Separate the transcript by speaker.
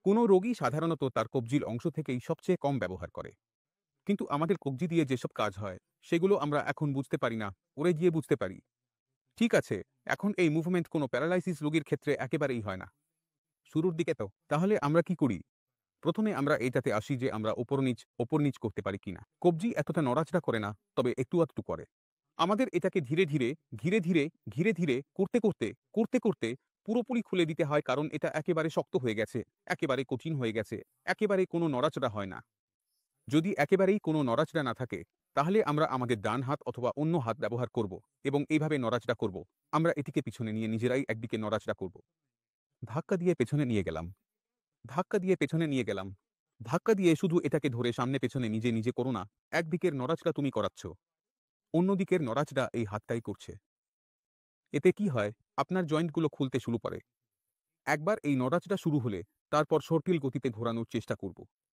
Speaker 1: কোনো রোগী সাধারণত তার কবজির অংশ থেকেই সবচেয়ে কম ব্যবহার করে। কিন্তু আমাদের কবজি দিয়ে যেসব কাজ হয়, সেগুলো আমরা এখন বুঝতে পারি না, পরে গিয়ে বুঝতে পারি। ঠিক আছে, এখন এই মুভমেন্ট কোনো প্যারালাইসিস রোগীর ক্ষেত্রে একেবারেই হয় না। শুরুর দিকে তো। তাহলে আমরা কি করি? প্রথমে আমরা এইটাতে আসি যে আমরা ওপর নিচ করতে পারি কিনা। কবজি এতটা নড়াচড়া করে না, তবে একটু আধটু করে। আমাদের এটাকে ধীরে ধীরে করতে পুরোপুরি খুলে দিতে হয়, কারণ এটা একেবারে শক্ত হয়ে গেছে, একেবারে কঠিন হয়ে গেছে, একেবারে কোনো নড়াচড়া হয় না। যদি একেবারেই কোনো নড়াচড়া না থাকে, তাহলে আমরা আমাদের ডান হাত অথবা অন্য হাত ব্যবহার করব এবং এইভাবে নড়াচড়া করব। আমরা এটিকে পিছনে নিয়ে নিজেরাই একদিকে নড়াচড়া করব। ধাক্কা দিয়ে পেছনে নিয়ে গেলাম, ধাক্কা দিয়ে পেছনে নিয়ে গেলাম। ধাক্কা দিয়ে শুধু এটাকে ধরে সামনে পেছনে নিজে করো না। একদিকের নড়াচড়া তুমি করাচ্ছ, অন্য দিকের নড়াচড়া এই হাতটাই করছে। এতে কি হয়? আপনার জয়েন্টগুলো খুলতে শুরু করে। একবার এই নড়াচড়া শুরু হলে, তারপর সর্পিল গতিতে ঘোরানোর চেষ্টা করব।